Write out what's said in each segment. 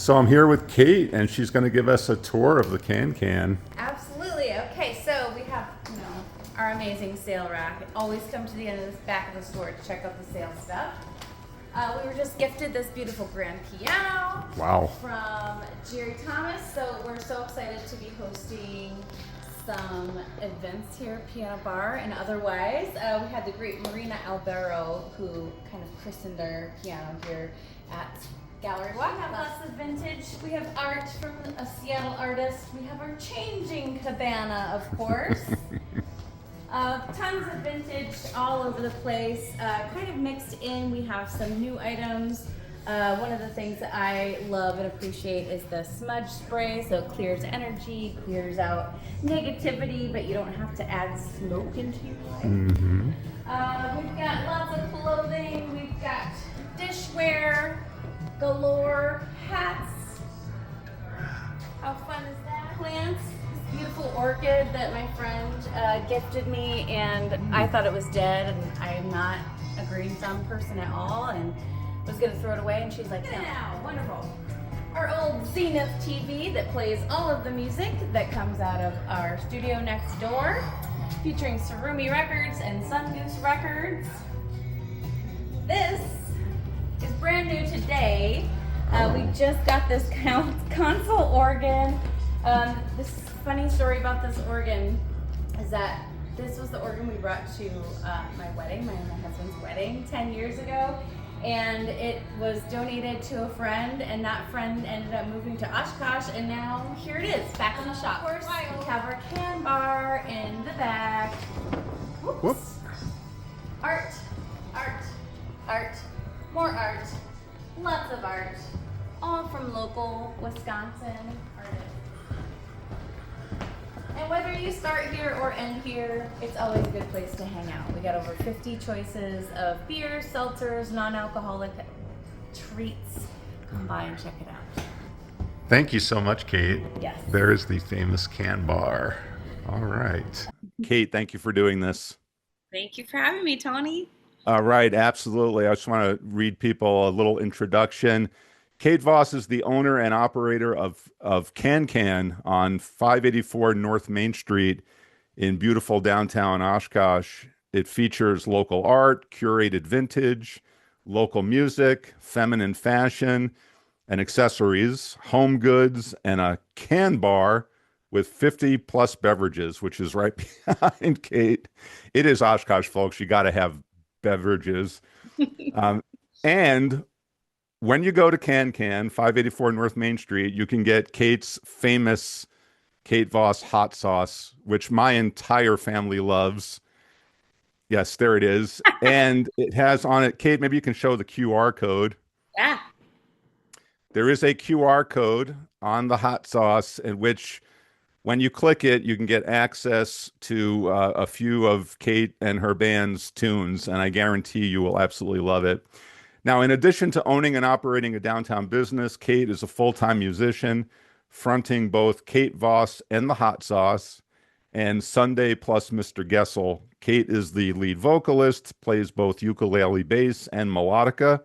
So I'm here with Kate, and she's going to give us a tour of the Can. Absolutely. Okay, so we have, our amazing sale rack. Always come to the end of the back of the store to check out the sale stuff. We were just gifted this beautiful grand piano. Wow. From Jerry Thomas. So we're so excited to be hosting some events here at Piano Bar and otherwise. We had the great Marina Albero who kind of christened our piano here at Gallery Walk. We have lots of vintage. We have art from a Seattle artist. We have our changing cabana, of course. Tons of vintage all over the place, kind of mixed in. We have some new items. One of the things that I love and appreciate is the smudge spray. So it clears energy, clears out negativity, but you don't have to add smoke into your life. Mm-hmm. We've got lots of clothing. We've got dishware galore, hats. How fun is that? Plants. This beautiful orchid that my friend gifted me, and I thought it was dead, and I'm not a green thumb person at all, and was gonna throw it away, and she's like, no, wonderful. Our old Zenith TV that plays all of the music that comes out of our studio next door, featuring Surumi Records and Sun Goose Records. This is brand new today. We just got this console organ. This funny story about this organ is that this was the organ we brought to my wedding, my husband's wedding 10 years ago. And it was donated to a friend, and that friend ended up moving to Oshkosh, and now here it is, back in the shop. Of course, we have our can bar in the back. Whoops. Art, art, art, more art, lots of art, all from local Wisconsin artists. And whether you start here or end here, it's always a good place to hang out. We got over 50 choices of beers, seltzers, non-alcoholic treats. Come by and check it out. Thank you so much, Kate. Yes. There is the famous can bar. All right. Kate, thank you for doing this. Thank you for having me, Tony. All right, absolutely. I just want to read people a little introduction. Kate Voss is the owner and operator of Can on 584 North Main Street in beautiful downtown Oshkosh. It features local art, curated vintage, local music, feminine fashion, and accessories, home goods, and a can bar with 50 plus beverages, which is right behind Kate. It is Oshkosh, folks. You got to have beverages. And when you go to Can, 584 North Main Street, you can get Kate's famous Kate Voss hot sauce, which my entire family loves. Yes, there it is. And it has on it, Kate, maybe you can show the QR code. Yeah. There is a QR code on the hot sauce in which when you click it, you can get access to a few of Kate and her band's tunes, and I guarantee you will absolutely love it. Now, in addition to owning and operating a downtown business, Kate is a full-time musician, fronting both Kate Voss and the Hot Sauce and Sunday plus Mr. Gessel. Kate is the lead vocalist, plays both ukulele bass and melodica.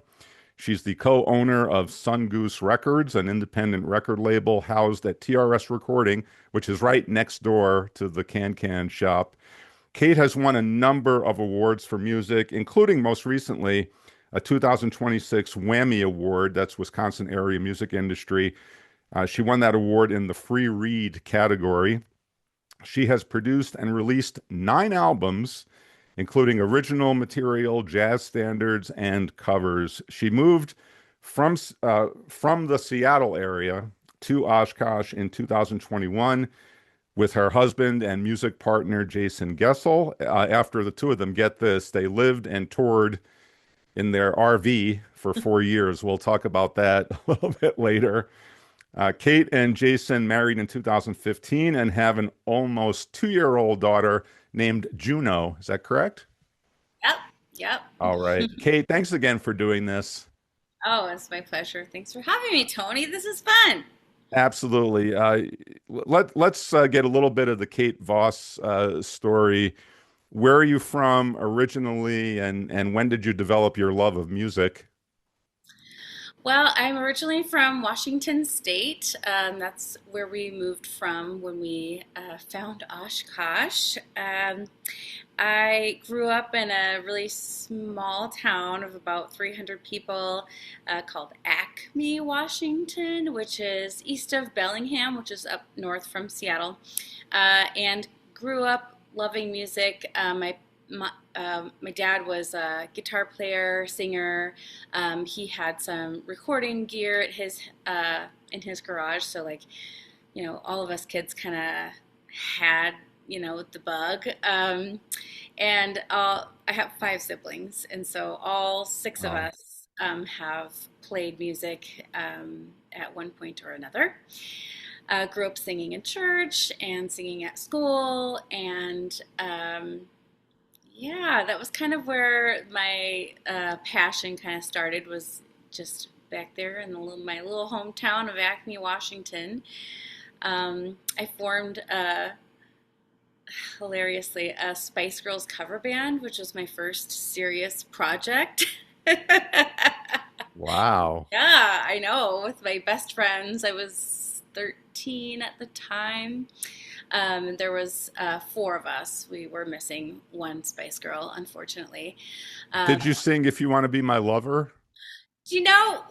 She's the co-owner of Sun Goose Records, an independent record label housed at TRS Recording, which is right next door to the Can shop. Kate has won a number of awards for music, including most recently a 2026 Whammy Award, that's Wisconsin Area Music Industry. She won that award in the free read category. She has produced and released 9 albums, including original material, jazz standards, and covers. She moved from the Seattle area to Oshkosh in 2021 with her husband and music partner, Jason Gessel. After the two of them, get this, they lived and toured in their RV for 4 years. We'll talk about that a little bit later. Kate and Jason married in 2015 and have an almost 2-year-old daughter named Juno. Is that correct? Yep. All right. Kate, thanks again for doing this. Oh, it's my pleasure. Thanks for having me, Tony. This is fun. Absolutely. Let's get a little bit of the Kate Voss story. Where are you from originally, and when did you develop your love of music? Well, I'm originally from Washington State. That's where we moved from when we found Oshkosh. I grew up in a really small town of about 300 people called Acme, Washington, which is east of Bellingham, which is up north from Seattle, and grew up loving music. My dad was a guitar player, singer. He had some recording gear at his in his garage, so like all of us kids kind of had the bug. I have five siblings, and so all six of Wow. us have played music at one point or another. Grew up singing in church and singing at school, and yeah, that was kind of where my passion kind of started. Was just back there in my little hometown of Acme, Washington. I formed hilariously a Spice Girls cover band, which was my first serious project. Wow. Yeah, I know. With my best friends, I was 13 at the time. There was four of us. We were missing one Spice Girl, unfortunately. Um, Did you sing If You Want to Be My Lover?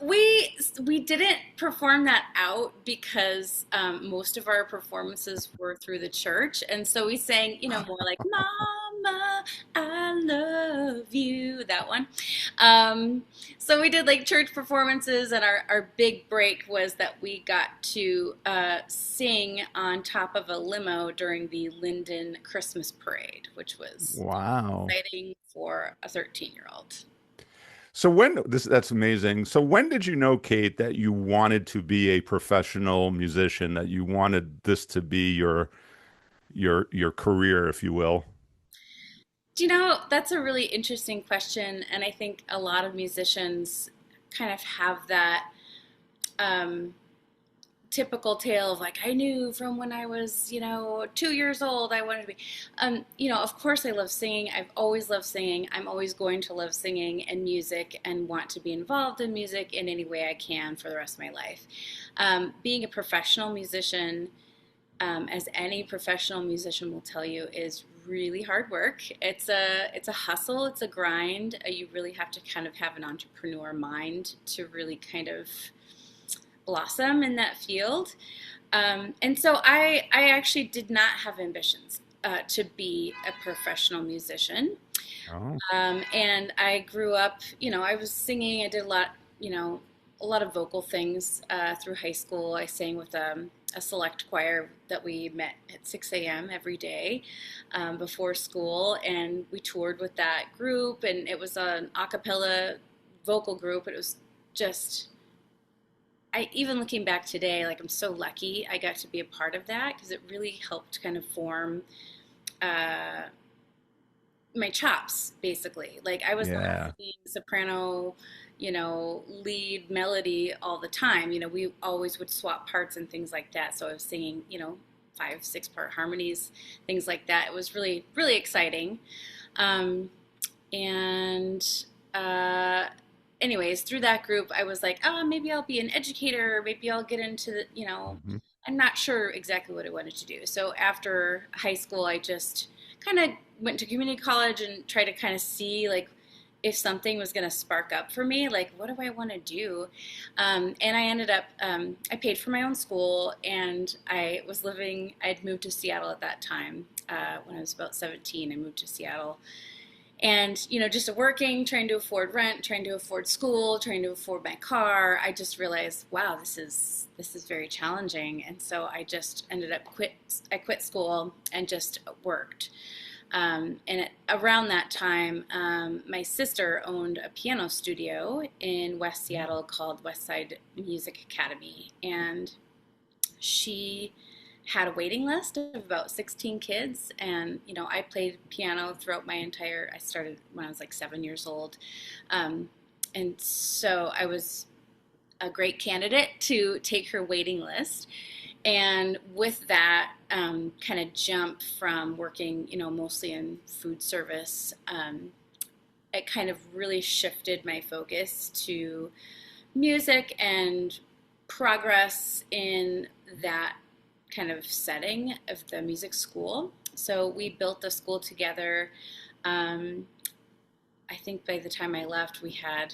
we didn't perform that out because most of our performances were through the church, and so we sang, more like "Mama, I love you," that one. So we did like church performances, and our big break was that we got to sing on top of a limo during the Linden Christmas Parade, which was Wow. exciting for a 13-year-old. So that's amazing. So when did you know, Kate, that you wanted to be a professional musician, that you wanted this to be your career, if you will? That's a really interesting question, and I think a lot of musicians kind of have that um, typical tale of like, I knew from when I was, 2 years old, I wanted to be. Of course, I love singing. I've always loved singing. I'm always going to love singing and music and want to be involved in music in any way I can for the rest of my life. Being a professional musician, as any professional musician will tell you, is really hard work. It's a hustle. It's a grind. You really have to kind of have an entrepreneur mind to really kind of blossom in that field. And so I actually did not have ambitions to be a professional musician. Oh, And I grew up, I was singing. I did a lot of vocal things through high school. I sang with a select choir that we met at 6 a.m. every day before school, and we toured with that group. And it was an a cappella vocal group. But it was just, even looking back today, like I'm so lucky I got to be a part of that because it really helped kind of form uh, my chops, basically. Like I was not yeah. singing soprano, lead melody all the time. We always would swap parts and things like that. So I was singing, 5, 6 part harmonies, things like that. It was really, really exciting. Um, and uh, anyways, through that group, I was like, oh, maybe I'll be an educator. Maybe I'll get into Mhm. I'm not sure exactly what I wanted to do. So after high school, I just kind of went to community college and tried to kind of see like if something was going to spark up for me, like what do I want to do? And I ended up, I paid for my own school, and I'd moved to Seattle at that time. When I was about 17, I moved to Seattle, and just working, trying to afford rent, trying to afford school, trying to afford my car. I just realized, wow, this is very challenging. And so I just ended up I quit school and just worked. Around that time, my sister owned a piano studio in West Seattle called Westside Music Academy, and she had a waiting list of about 16 kids. And I played piano throughout I started when I was like 7 years old. um, and so I was a great candidate to take her waiting list. And with that, kind of jump from working mostly in food service, it kind of really shifted my focus to music and progress in that kind of setting of the music school. So we built the school together. Um, I think by the time I left, we had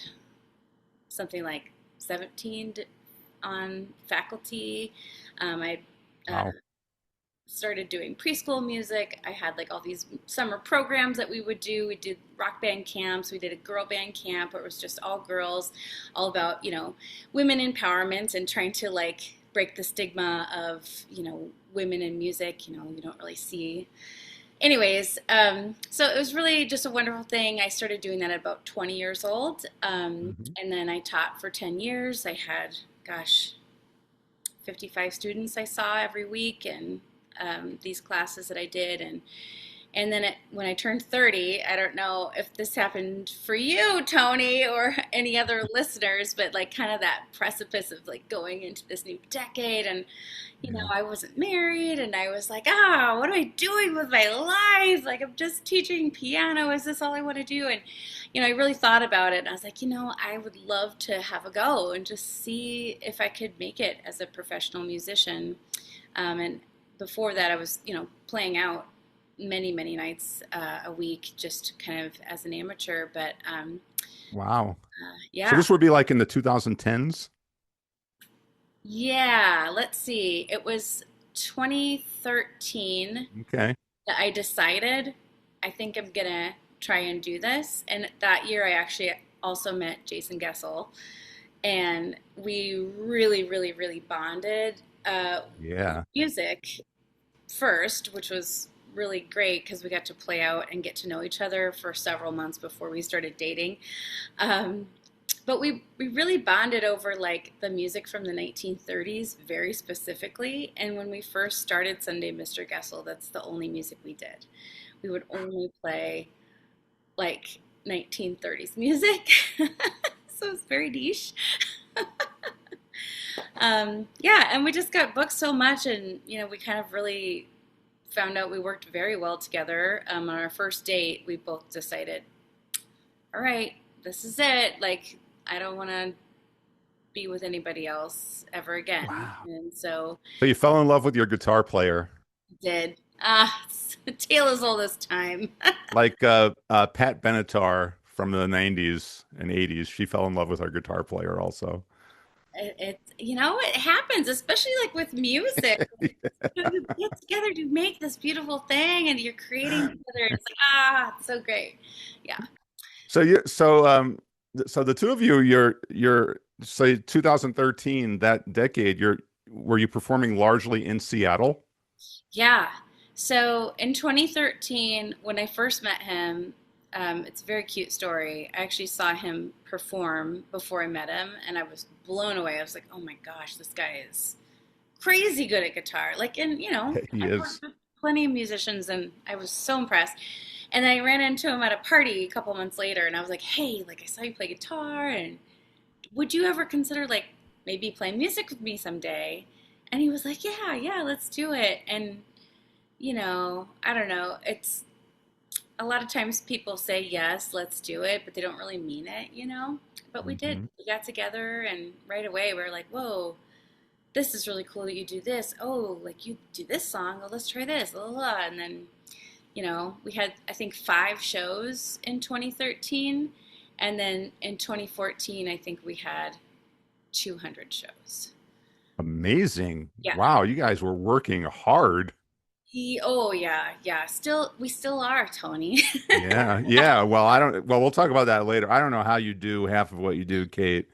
something like 17 on faculty. I uh, Wow. started doing preschool music. I had like all these summer programs that we would do. We did rock band camps. We did a girl band camp where it was just all girls, all about, women empowerment and trying to like break the stigma of, women in music. You don't really see. Anyways, so it was really just a wonderful thing. I started doing that at about 20 years old. Hmm. And then I taught for 10 years. I had, gosh, 55 students I saw every week, and these classes that I did. And then when I turned 30, I don't know if this happened for you, Tony, or any other listeners, but like kind of that precipice of like going into this new decade. And, Yeah. I wasn't married, and I was like, what am I doing with my life? Like, I'm just teaching piano. Is this all I want to do? And, I really thought about it, and I was like, I would love to have a go and just see if I could make it as a professional musician. And before that, I was, playing out many, many nights a week, just kind of as an amateur. But Wow. So yeah, this would be like in the 2010s? yeah. Let's see. It was 2013 Okay. that I decided I think I'm gonna try and do this. And that year, I actually also met Jason Gessel, and we really, really, really bonded with Yeah. music first, which was really great because we got to play out and get to know each other for several months before we started dating. Um, but we really bonded over like the music from the 1930s very specifically. And when we first started Sunday Mr. Gessel, that's the only music we did. We would only play like 1930s music. So it's very niche. Yeah, and we just got booked so much, and we kind of really found out we worked very well together. On our first date, we both decided, all right, this is it. Like, I don't want to be with anybody else ever again. Wow. And so So you fell in love with your guitar player, did. It's a tale as old as time. like Pat Benatar from the 90s and 80s. She fell in love with her guitar player also. It happens, especially like with music. You get together to make this beautiful thing, and you're creating together. It's like it's so great. Yeah. So the two of you, you're say 2013, that decade, were you performing largely in Seattle? Yeah. So in 2013, when I first met him, it's a very cute story. I actually saw him perform before I met him, and I was blown away. I was like, oh my gosh, this guy is crazy good at guitar. Like, and He I've worked is. with plenty of musicians, and I was so impressed. And I ran into him at a party a couple months later, and I was like, hey, like I saw you play guitar, and would you ever consider like maybe playing music with me someday? And he was like, yeah, yeah, let's do it. And I don't know. It's a lot of times people say yes, let's do it, but they don't really mean it. But we did. Hmm. We got together, and right away we were like, whoa, this is really cool that you do this. Oh, like you do this song. Oh, let's try this. Blah, blah, blah. And then, we had, I think, 5 shows in 2013. And then in 2014, I think we had 200 shows. Amazing. Yeah. Wow, you guys were working hard. Oh, yeah. Yeah. We still are, Tony. Yeah, yeah. Well, we'll talk about that later. I don't know how you do half of what you do, Kate.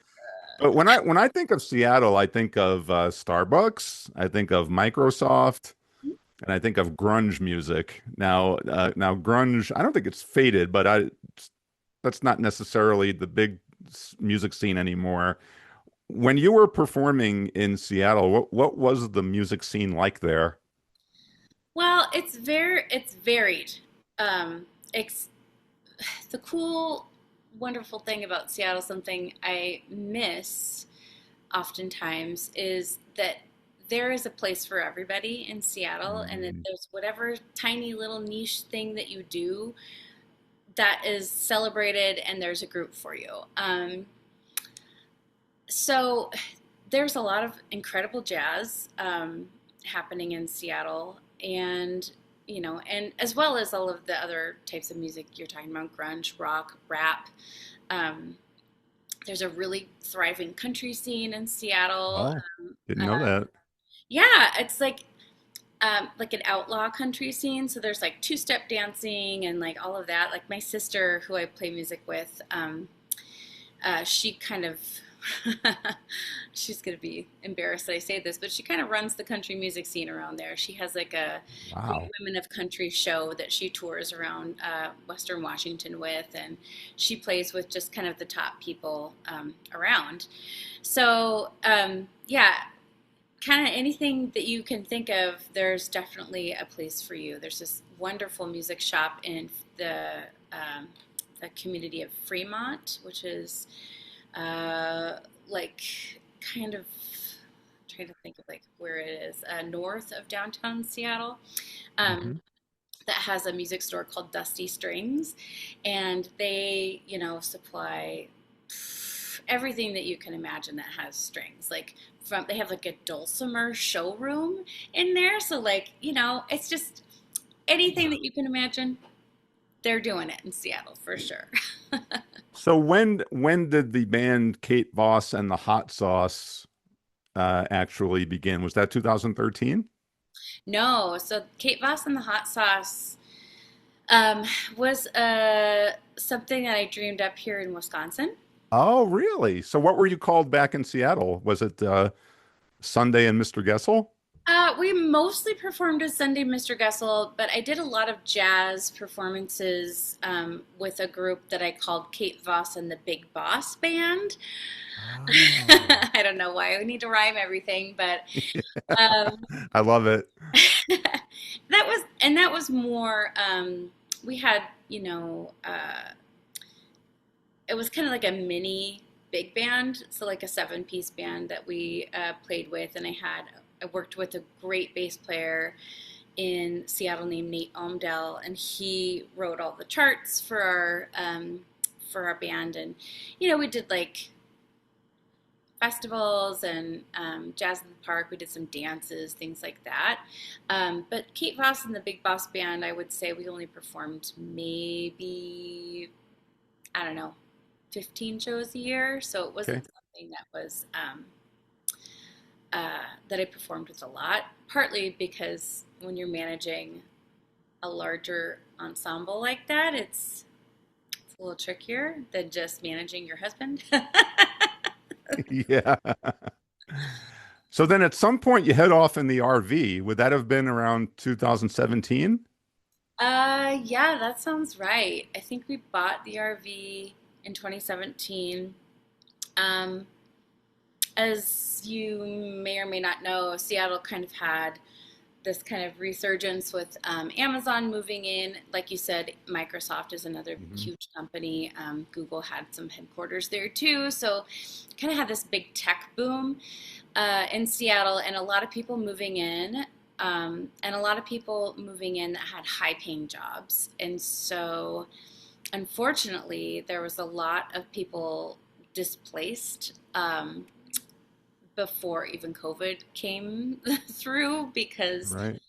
But when I think of Seattle, I think of Starbucks, I think of Microsoft, and I think of grunge music. Now grunge, I don't think it's faded, but that's not necessarily the big music scene anymore. When you were performing in Seattle, what was the music scene like there? Well, it's varied. It's the cool, wonderful thing about Seattle, something I miss oftentimes, is that there is a place for everybody in Seattle, and that Mm, there's whatever tiny little niche thing that you do that is celebrated, and there's a group for you. So there's a lot of incredible jazz happening in Seattle, and and as well as all of the other types of music you're talking about, grunge, rock, rap. Um, there's a really thriving country scene in Seattle. Oh, didn't Uh, know that. yeah, it's like an outlaw country scene. So there's like two-step dancing and like all of that. Like my sister, who I play music with, she kind of she's gonna be embarrassed that I say this, but she kind of runs the country music scene around there. She has like a Great Wow. Women of Country show that she tours around Western Washington with, and she plays with just kind of the top people around. So yeah, kind of anything that you can think of, there's definitely a place for you. There's this wonderful music shop in um, the community of Fremont, which is uh, like kind of trying to think of like where it is, north of downtown Seattle. Um, Hmm. that has a music store called Dusty Strings, and they, supply everything that you can imagine that has strings. Like they have like a dulcimer showroom in there, so like it's just anything that you can imagine. They're doing it in Seattle for sure. So when did the band Kate Voss and the Hot Sauce actually begin? Was that 2013? No, so Kate Voss and the Hot Sauce um, was something that I dreamed up here in Wisconsin. Oh, really? So what were you called back in Seattle? Was it Sunday and Mr. Gessel? We mostly performed as Sunday Mr. Gessel, but I did a lot of jazz performances with a group that I called Kate Voss and the Big Boss Band. Oh, I don't know why we need to rhyme everything, but um, I love it. that was more. We had, it was kind of like a mini big band, so like a seven-piece band that we played with, and I worked with a great bass player in Seattle named Nate Omdell, and he wrote all the charts for our band, and we did like festivals and jazz in the park. We did some dances, things like that. But Kate Voss and the Big Boss Band, I would say we only performed maybe, I don't know, 15 shows a year. So it Okay. wasn't something that was that I performed with a lot. Partly because when you're managing a larger ensemble like that, it's a little trickier than just managing your husband. Yeah. So then at some point you head off in the RV. Would that have been around 2017? Yeah, that sounds right. I think we bought the RV in 2017. Um, as you may or may not know, Seattle kind of had this kind of resurgence with Amazon moving in. Like you said, Microsoft is another Hmm. huge company. Google had some headquarters there too. So kind of had this big tech boom in Seattle, and a lot of people moving in. And a lot of people moving in that had high paying jobs. And so, unfortunately, there was a lot of people displaced before even COVID came through because Right.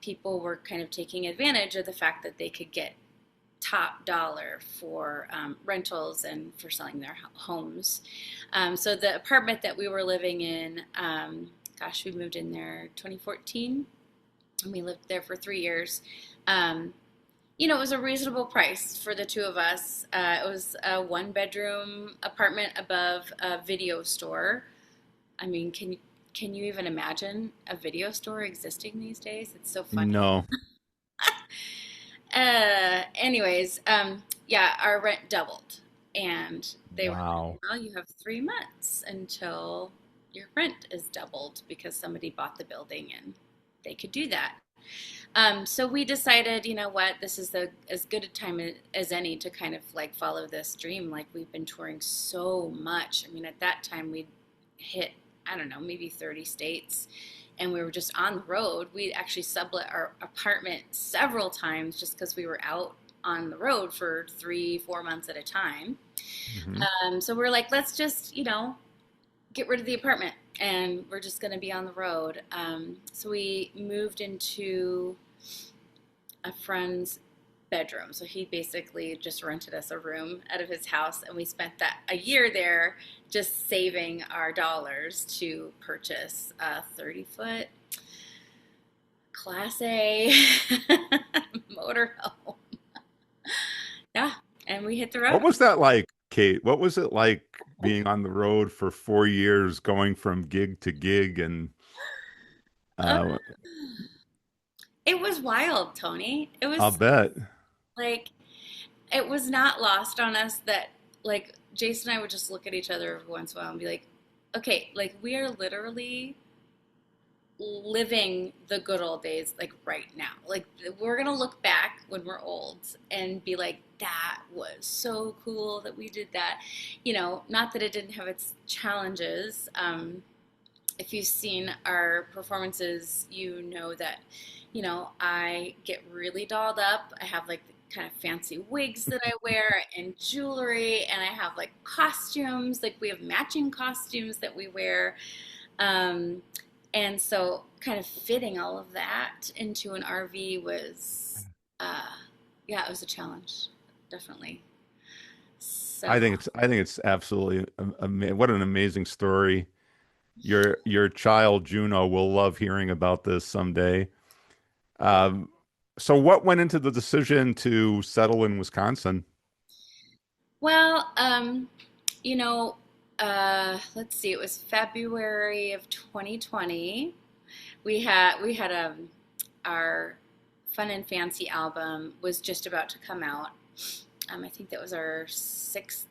people were kind of taking advantage of the fact that they could get top dollar for rentals and for selling their homes. So the apartment that we were living in, gosh, we moved in there 2014, and we lived there for 3 years. Um, it was a reasonable price for the two of us. It was a one-bedroom apartment above a video store. I mean, can you even imagine a video store existing these days? It's so funny. No. Anyways, yeah, our rent doubled, and they were like, Wow. "Well, you have 3 months until your rent is doubled because somebody bought the building and they could do that." So we decided, you know what, this is as good a time as any to kind of like follow this dream. Like we've been touring so much. I mean, at that time we'd hit, I don't know, maybe 30 states, and we were just on the road. We actually sublet our apartment several times just because we were out on the road for 3, 4 months at a time. Hmm. So we're like, let's just, get rid of the apartment and we're just going to be on the road. So we moved into a friend's bedroom. So he basically just rented us a room out of his house, and we spent that a year there just saving our dollars to purchase a 30-foot Class A motorhome. Yeah, and we hit the What road. was that like, Kate? What was it like being on the road for 4 years, going from gig to gig? And Uh, uh, it was wild, Tony. It I'll was bet. like it was not lost on us that like Jason and I would just look at each other every once in a while and be like, okay, like we are literally living the good old days like right now. Like we're gonna look back when we're old and be like, that was so cool that we did that. Not that it didn't have its challenges. If you've seen our performances, you know that, I get really dolled up. I have like kind of fancy wigs that I wear and jewelry, and I have like costumes. Like we have matching costumes that we wear. Um, and so kind of fitting all of that into an RV was, uh, yeah, it was a challenge, definitely. So, I think it's absolutely what an amazing story. Your child Juno will love hearing about this someday. Um, so what went into the decision to settle in Wisconsin? well, you know, let's see, it was February of 2020. We had our Fun and Fancy album was just about to come out. I think that was our sixth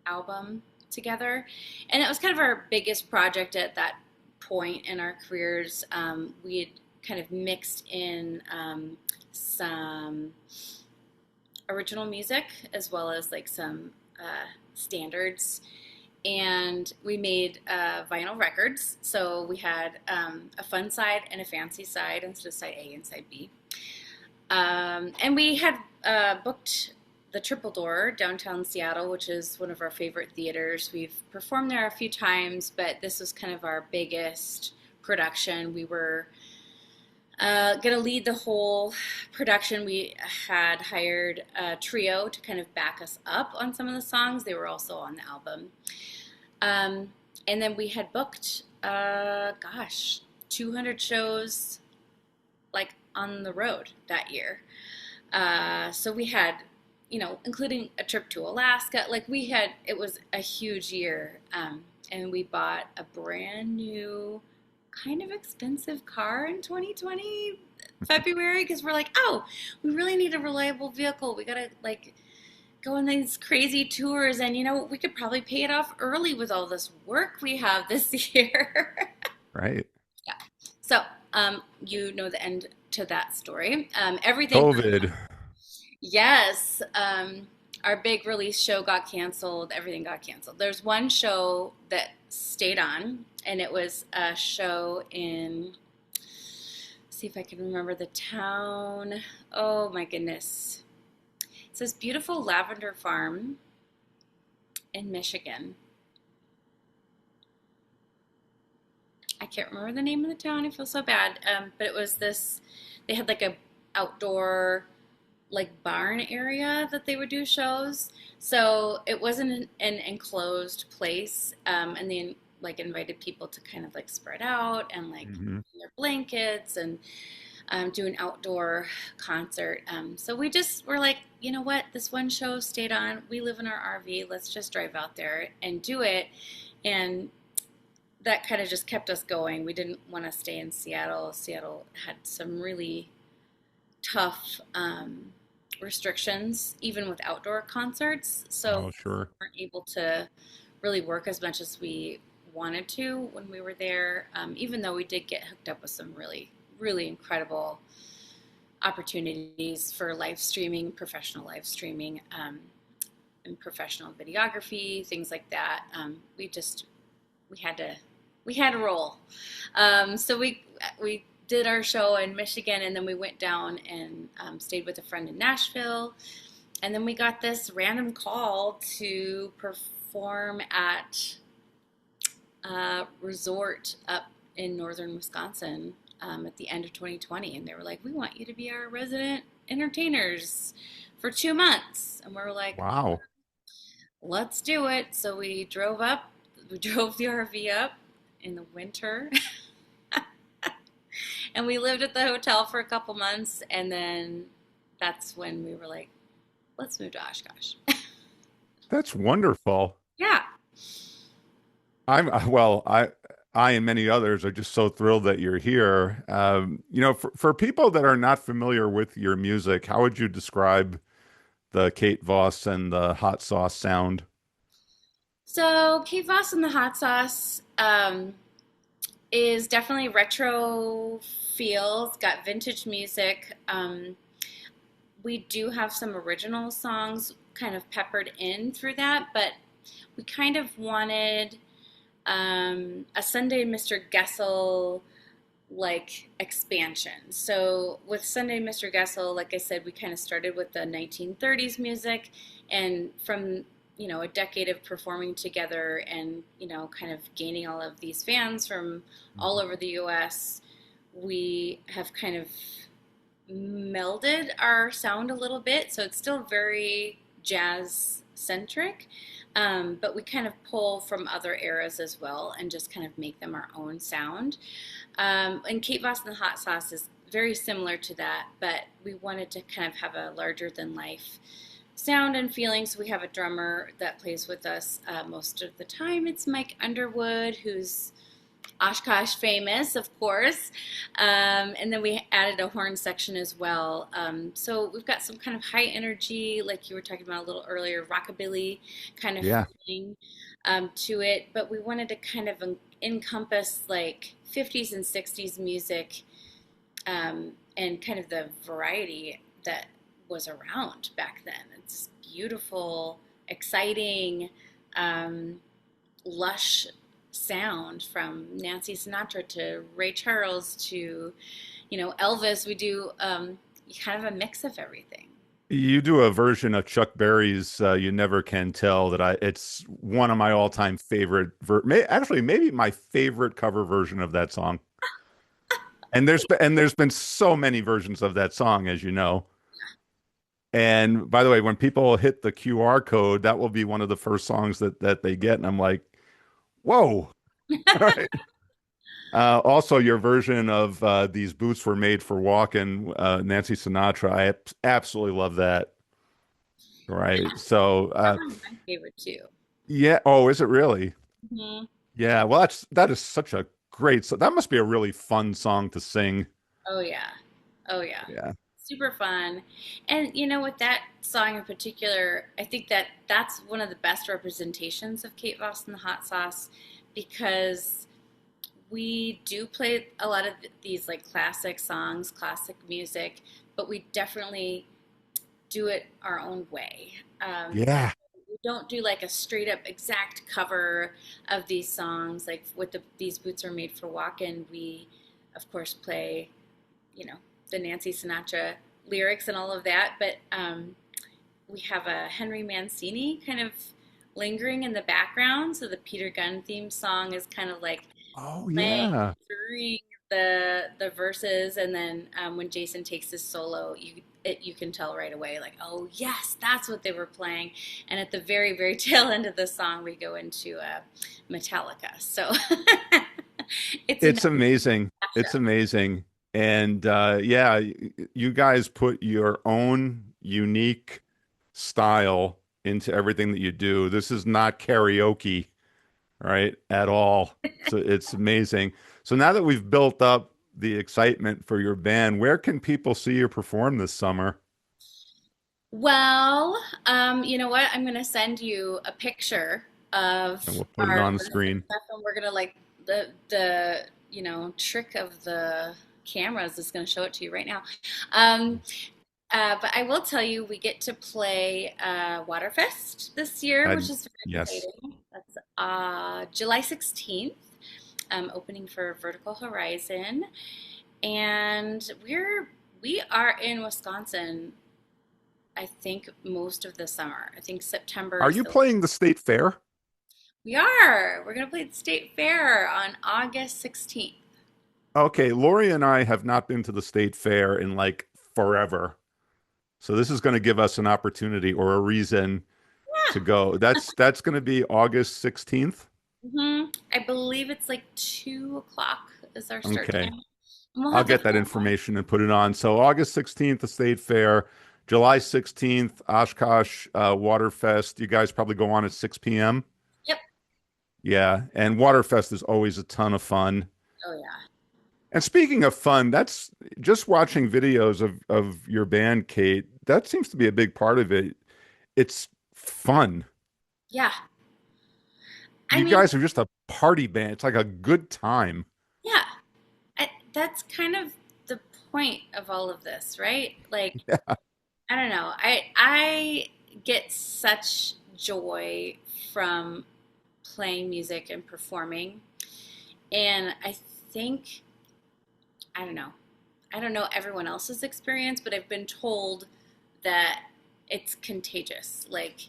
album together, and it was kind of our biggest project at that point in our careers. We had kind of mixed in some original music as well as like some standards, and we made vinyl records. So we had a fun side and a fancy side instead of side A and side B. And we had booked the Triple Door downtown Seattle, which is one of our favorite theaters. We've performed there a few times, but this was kind of our biggest production. We were going to lead the whole production. We had hired a trio to kind of back us up on some of the songs. They were also on the album. And then we had booked, 200 shows like on the road that year. So we had, including a trip to Alaska, like it was a huge year. And we bought a brand new, kind of expensive car in 2020 February because we're like, oh, we really need a reliable vehicle. We gotta like go on these crazy tours, and we could probably pay it off early with all this work we have this year. Right. Yeah. So, the end to that story. Everything. COVID. Yes. Our big release show got canceled. Everything got canceled. There's one show that stayed on, and it was a show in, see if I can remember the town. Oh my goodness. It's this beautiful lavender farm in Michigan. I can't remember the name of the town. I feel so bad. But it was this, they had like a outdoor like barn area that they would do shows. So it wasn't an enclosed place. And they like invited people to kind of like spread out and like Hmm. in their blankets and do an outdoor concert. So we just were like, you know what? This one show stayed on. We live in our RV. Let's just drive out there and do it. And that kind of just kept us going. We didn't want to stay in Seattle. Seattle had some really tough restrictions, even with outdoor concerts. So Oh, sure. we weren't able to really work as much as we wanted to when we were there, even though we did get hooked up with some really, really incredible opportunities for live streaming, professional live streaming, and professional videography, things like that. We had to roll. So we did our show in Michigan, and then we went down and stayed with a friend in Nashville, and then we got this random call to perform at resort up in northern Wisconsin at the end of 2020, and they were like, "We want you to be our resident entertainers for 2 months," and we were like, Wow. "Let's do it." So we drove up. We drove the RV up in the winter, and we lived at the hotel for a couple months, and then that's when we were like, "Let's move to Oshkosh." That's wonderful. Yeah. Well, I and many others are just so thrilled that you're here. For people that are not familiar with your music, how would you describe the Kate Voss and the hot sauce sound? So Kate Voss and the hot sauce is definitely retro feels, got vintage music. We do have some original songs kind of peppered in through that, but we kind of wanted a Sunday Mr. Gessel like expansion. So with Sunday Mr. Gessel, like I said, we kind of started with the 1930s music, and from a decade of performing together and kind of gaining all of these fans from all over the US, we have kind of melded our sound a little bit. So it's still very jazz centric, but we kind of pull from other eras as well and just kind of make them our own sound. And Kate Voss and the Hot Sauce is very similar to that, but we wanted to kind of have a larger than life sound and feeling. So we have a drummer that plays with us most of the time. It's Mike Underwood, who's Oshkosh famous, of course. And then we added a horn section as well. So we've got some kind of high energy, like you were talking about a little earlier, rockabilly kind of Yeah. feeling to it. But we wanted to kind of encompass like 50s and 60s music, and kind of the variety that was around back then. It's beautiful, exciting, lush sound from Nancy Sinatra to Ray Charles to, Elvis. We do kind of a mix of everything. You do a version of Chuck Berry's "You Never Can Tell" it's one of my all-time favorite actually maybe my favorite cover version of that song. And there's been so many versions of that song, as you know. And by the way, when people hit the QR code, that will be one of the first songs that they get, and I'm like, whoa. All right. Also, your version of "These Boots Were Made for Walking," Nancy Sinatra, absolutely love that. Right. So, That one's my favorite too. yeah. Oh, is it really? Hmm. Yeah. Well, that is such a great. So that must be a really fun song to sing. Oh yeah. Oh yeah. Yeah. Super fun. And with that song in particular, I think that that's one of the best representations of Kate Voss and the Hot Sauce, because we do play a lot of these like classic songs, classic music, but we definitely do it our own way. Yeah. We don't do like a straight up exact cover of these songs. Like with these boots are made for walking. We, of course, play, you know, the Nancy Sinatra lyrics and all of that. But we have a Henry Mancini kind of lingering in the background. So the Peter Gunn theme song is kind of like Oh, playing yeah. during the verses, and then when Jason takes his solo, you can tell right away, like, oh yes, that's what they were playing. And at the very very tail end of the song, we go into Metallica. So it's a It's amazing. It's mashup. amazing. And yeah, you guys put your own unique style into everything that you do. This is not karaoke, right? At all. So it's amazing. So now that we've built up the excitement for your band, where can people see you perform this summer? Well, you know what? I'm gonna send you a picture of And we'll put it our on the list and screen. stuff, and we're gonna like the trick of the cameras is gonna show it to you right now. Um, but I will tell you, we get to play Waterfest this year, which And is very yes. exciting. That's July 16th, opening for Vertical Horizon, and we are in Wisconsin. I think most of the summer. I think September Are is you the playing the state fair? We are. We're going to play at the State Fair on August 16th. Okay, Lori and I have not been to the state fair in like forever. So this is going to give us an opportunity or a reason to Yeah. go. That's going to be August 16th. I believe it's like 2 o'clock is our start Okay. time. And we'll I'll have the get that full one. information and put it on. So August 16th, the state fair, July 16th, Oshkosh Waterfest. You guys probably go on at 6 p.m. Yep. Yeah, and Waterfest is always a ton of fun. Oh, yeah. And speaking of fun, that's just watching videos of your band, Kate. That seems to be a big part of it. It's fun. Yeah. I You mean, guys are just a party band. It's like a good time. yeah. That's kind of the point of all of this, right? Like, I don't know. I get such joy from playing music and performing. And I think, I don't know. I don't know everyone else's experience, but I've been told that it's contagious. Like,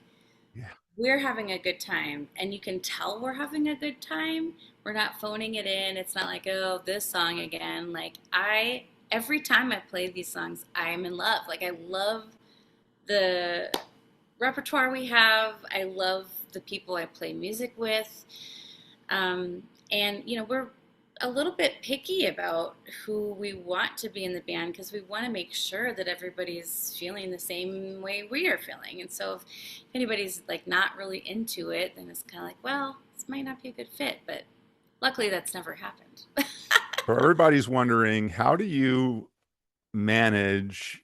Yeah. we're having a good time, and you can tell we're having a good time. We're not phoning it in. It's not like, oh, this song again. Every time I play these songs, I'm in love. Like, I love the repertoire we have. I love the people I play music with. And, we're a little bit picky about who we want to be in the band because we want to make sure that everybody's feeling the same way we are feeling. And so if anybody's like not really into it, then it's kind of like, well, this might not be a good fit. But luckily, that's never happened. So everybody's wondering, how do you manage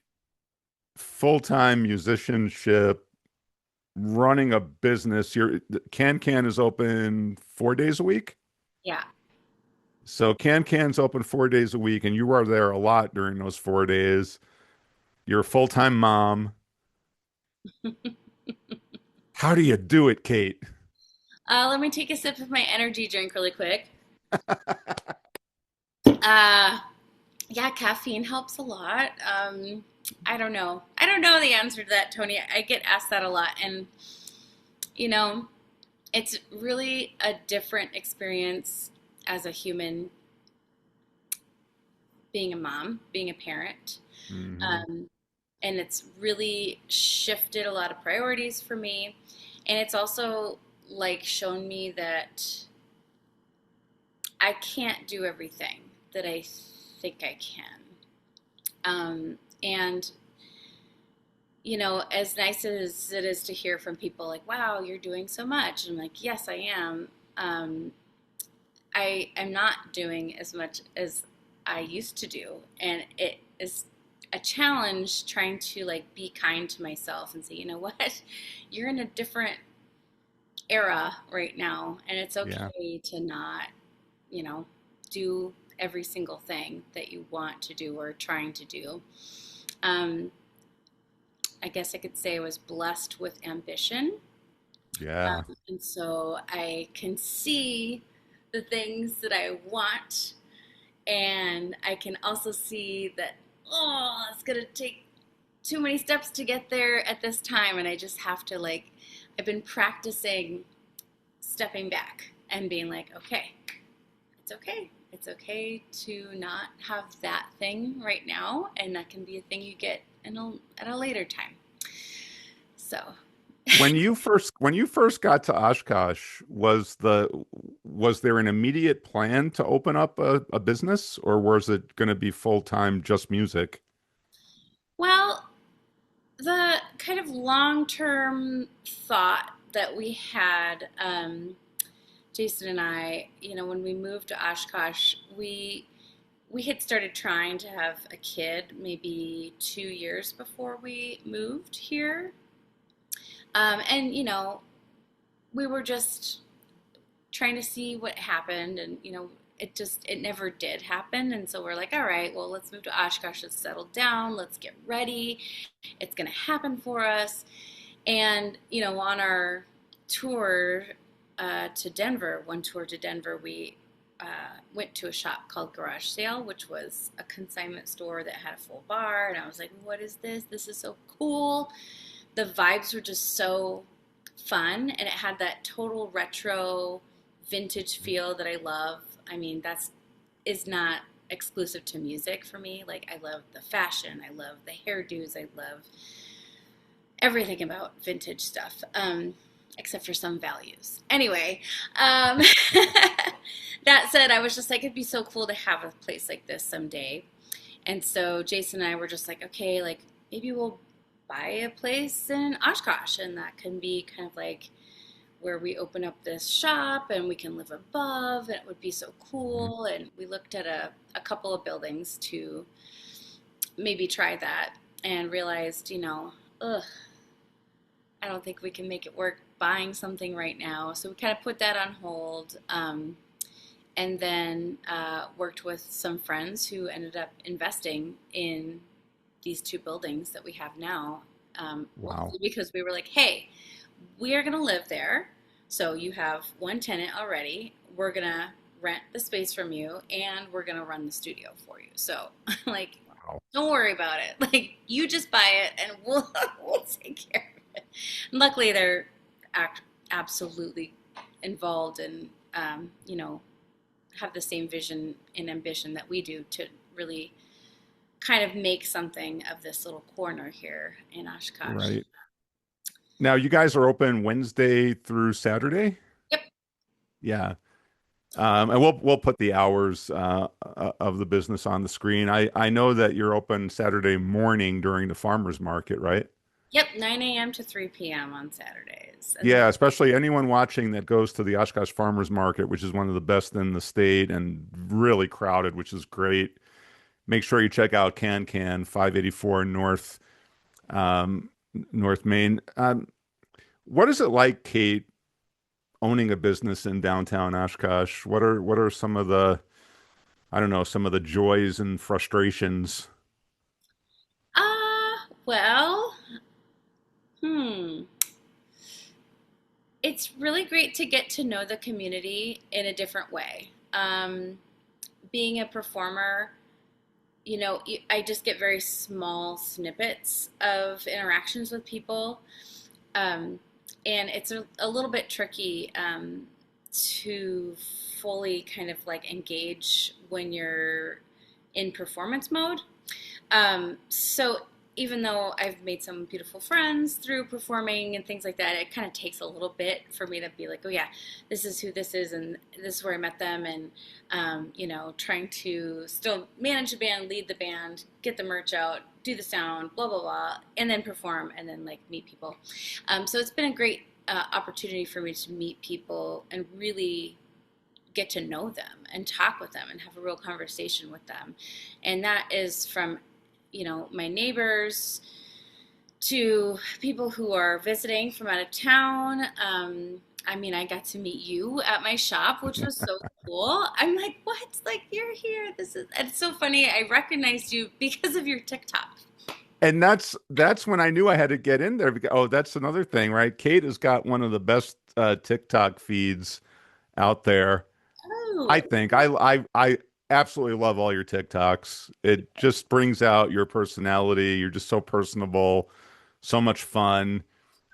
full-time musicianship, running a business? Your Can Can is open 4 days a week. Yeah. So Can Can's open 4 days a week, and you are there a lot during those 4 days. You're a full-time mom. How do you do it, Kate? Let me take a sip of my energy drink really quick. Uh, yeah, caffeine helps a lot. I don't know. I don't know the answer to that, Tony. I get asked that a lot. And, you know, it's really a different experience as a human being a mom, being a parent. Hmm. Um, and it's really shifted a lot of priorities for me. And it's also like shown me that I can't do everything that I think I can. And as nice as it is to hear from people like, wow, you're doing so much. I'm like, yes, I am. I am not doing as much as I used to do. And it is a challenge trying to like be kind to myself and say, you know what, you're in a different era right now. And it's Yeah. okay to not, you know, do every single thing that you want to do or trying to do. Um, I guess I could say I was blessed with ambition. Yeah. And so I can see the things that I want. And I can also see that, oh, it's going to take too many steps to get there at this time. And I just have to, like, I've been practicing stepping back and being like, okay, it's okay. It's okay to not have that thing right now. And that can be a thing you get at a later time. So, When you first got to Oshkosh, was there an immediate plan to open up a business, or was it going to be full-time just music? well, the kind of long term thought that we had, Jason and I, when we moved to Oshkosh, we had started trying to have a kid maybe 2 years before we moved here. And we were just trying to see what happened, and it never did happen. And so we're like, all right, well, let's move to Oshkosh, let's settle down, let's get ready, it's going to happen for us. And on our tour to Denver, one tour to Denver, we went to a shop called Garage Sale, which was a consignment store that had a full bar. And I was like, what is this? This is so cool. The vibes were just so fun, and it had that total retro vintage feel that I love. I mean, that's is not exclusive to music for me. Like I love the fashion, I love the hairdos, I love everything about vintage stuff, except for some values. Anyway, um, that said, I was just like, it'd be so cool to have a place like this someday. And so Jason and I were just like, okay, like maybe we'll buy a place in Oshkosh, and that can be kind of like where we open up this shop and we can live above, and it would be so Mhm. cool. And we looked at a couple of buildings to maybe try that and realized, ugh, I don't think we can make it work buying something right now. So we kind of put that on hold. And then worked with some friends who ended up investing in these two buildings that we have now. Wow. Mostly because we were like, hey, we are going to live there. So you have one tenant already. We're going to rent the space from you, and we're going to run the studio for you. So, like, Wow. don't worry about it. Like, you just buy it and we'll take care of it. And luckily, they're act- absolutely involved and, have the same vision and ambition that we do to really kind of make something of this little corner here in Oshkosh. Right. Now you guys are open Wednesday through Saturday? Yep. Yeah. And we'll put the hours of the business on the screen. I know that you're open Saturday morning during the farmers market, right? Yep, 9 a.m. to 3 p.m. on Saturdays. And then, Yeah, especially anyone watching that goes to the Oshkosh Farmers Market, which is one of the best in the state and really crowded, which is great. Make sure you check out Can 584 um, North Main. What is it like, Kate, owning a business in downtown Oshkosh? What are some of the, I don't know, some of the joys and frustrations? well, hmm. It's really great to get to know the community in a different way. Being a performer, I just get very small snippets of interactions with people. Um, and it's a little bit tricky to fully kind of like engage when you're in performance mode. So even though I've made some beautiful friends through performing and things like that, it kind of takes a little bit for me to be like, oh yeah, this is who this is, and this is where I met them, and trying to still manage the band, lead the band, get the merch out, do the sound, blah blah blah, and then perform, and then like meet people. So it's been a great opportunity for me to meet people and really get to know them and talk with them and have a real conversation with them. And that is from, my neighbors to people who are visiting from out of town. I mean, I got to meet you at my shop, which was so cool. I'm like, what? Like, you're here. It's so funny. I recognized you because of your TikTok. And that's when I knew I had to get in there because, oh, that's another thing, right? Kate has got one of the best TikTok feeds out there. I Oh, think I absolutely love all your TikToks. It just brings out your personality. You're just so personable, so much fun.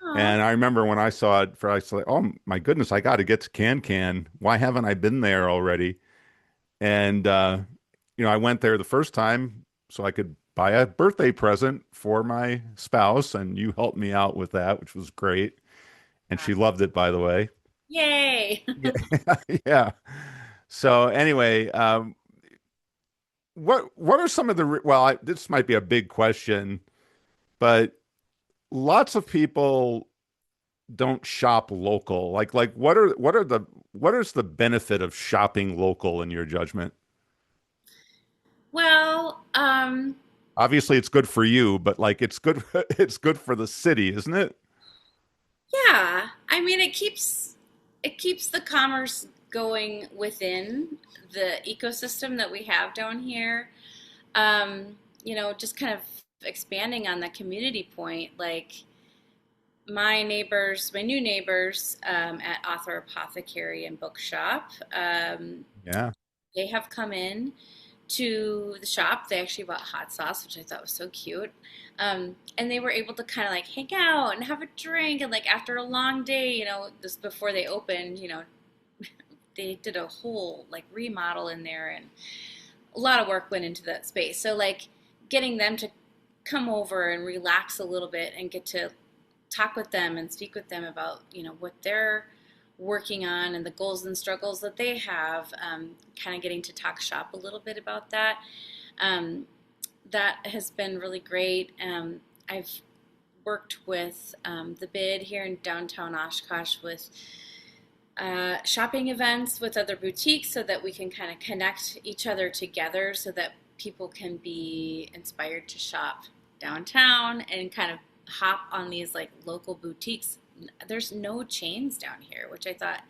aw. And I remember when I saw it, I was like, "Oh my goodness, I got to get to Can. Why haven't I been there already?" And I went there the first time so I could buy a birthday present for my spouse, and you helped me out with that, which was great. And she loved it, by the way. Yay. Yeah. Yeah. So anyway, what are some of the well, this might be a big question, but lots of people don't shop local. Like what is the benefit of shopping local in your judgment? Well, Obviously it's good for you, but like it's good it's good for the city, isn't it? yeah. I mean, it keeps the commerce going within the ecosystem that we have down here. Just kind of expanding on the community point, like my new neighbors at Author Apothecary and Bookshop, Yeah. they have come in to the shop. They actually bought hot sauce, which I thought was so cute. And they were able to kind of like hang out and have a drink. And like after a long day, this before they opened, they did a whole like remodel in there, and a lot of work went into that space. So like getting them to come over and relax a little bit and get to talk with them and speak with them about, what they're working on and the goals and struggles that they have, kind of getting to talk shop a little bit about that. That has been really great. I've worked with the Bid here in downtown Oshkosh with shopping events with other boutiques so that we can kind of connect each other together so that people can be inspired to shop downtown and kind of hop on these like local boutiques. There's no chains down here, which I thought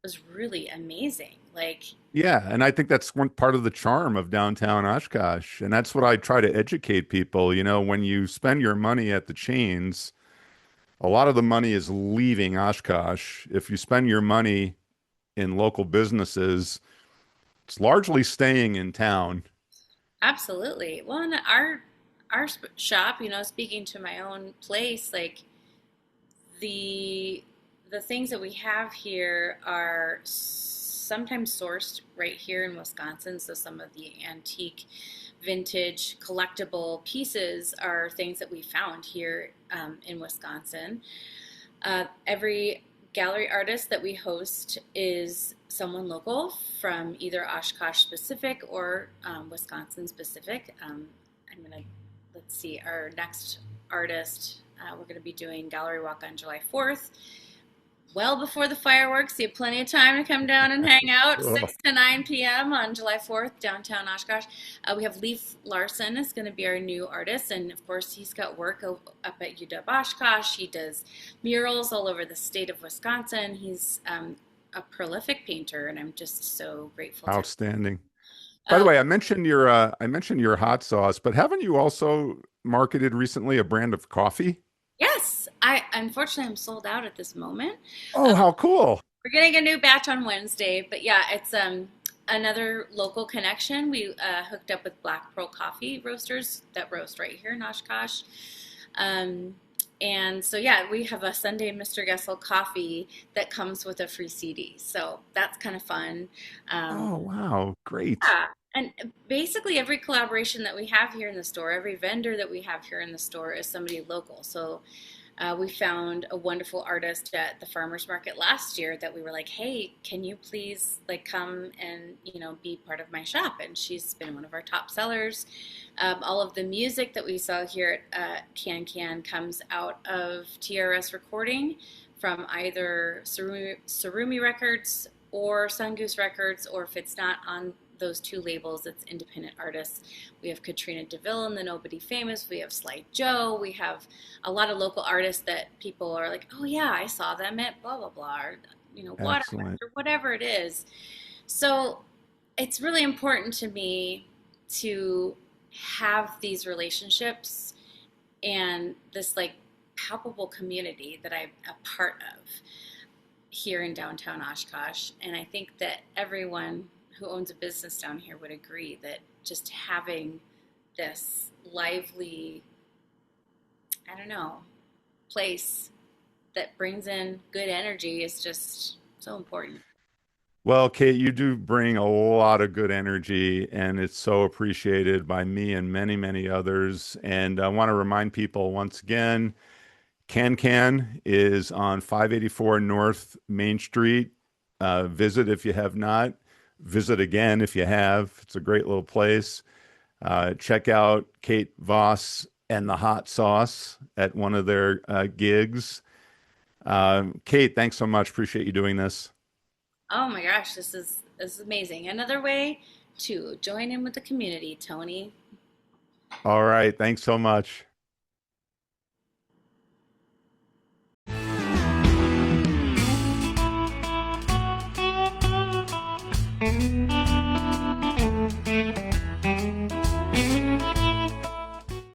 was really amazing. Like, Yeah, and I think that's one part of the charm of downtown Oshkosh. And that's what I try to educate people. When you spend your money at the chains, a lot of the money is leaving Oshkosh. If you spend your money in local businesses, it's largely staying in town. absolutely. Well, in our shop, speaking to my own place, like the the things that we have here are sometimes sourced right here in Wisconsin. So some of the antique, vintage, collectible pieces are things that we found here in Wisconsin. Every gallery artist that we host is someone local from either Oshkosh specific or Wisconsin specific. I'm gonna let's see our next artist. We're gonna be doing gallery walk on July 4th. Well before the fireworks, you have plenty of time to come down and hang out. Oh, 6 to 9 p.m. on July 4th, downtown Oshkosh. We have Leif Larson is going to be our new artist, and of course, he's got work up at UW Oshkosh. He does murals all over the state of Wisconsin. He's a prolific painter, and I'm just so grateful to him. outstanding. By the way, I mentioned your hot sauce, but haven't you also marketed recently a brand of coffee? Yes, I unfortunately I'm sold out at this moment. Oh, how cool. We're getting a new batch on Wednesday, but yeah, it's another local connection. We hooked up with Black Pearl Coffee Roasters that roast right here in Oshkosh. And so yeah, we have a Sunday Mr. Gessel coffee that comes with a free CD. So that's kind of fun. Oh, wow. Great. Yeah. And basically every collaboration that we have here in the store, every vendor that we have here in the store is somebody local. So we found a wonderful artist at the farmers market last year that we were like, hey, can you please like come and be part of my shop? And she's been one of our top sellers. All of the music that we saw here at Can Can comes out of TRS recording from either Surumi Records or Sun Goose Records, or if it's not on those two labels, it's independent artists. We have Katrina DeVille and the Nobody Famous. We have Slight Joe. We have a lot of local artists that people are like, oh yeah, I saw them at blah blah blah, or Waterfront Excellent. or whatever it is. So it's really important to me to have these relationships and this like palpable community that I'm a part of here in downtown Oshkosh. And I think that everyone who owns a business down here would agree that just having this lively, I don't know, place that brings in good energy is just so important. Well, Kate, you do bring a lot of good energy, and it's so appreciated by me and many, many others. And I want to remind people once again, Can Can is on 584 North Main Street. Visit if you have not. Visit again if you have. It's a great little place. Check out Kate Voss and the hot sauce at one of their gigs. Kate, thanks so much. Appreciate you doing this. Oh my gosh, this is amazing. Another way to join in with the community, Tony. All right. Thanks so much.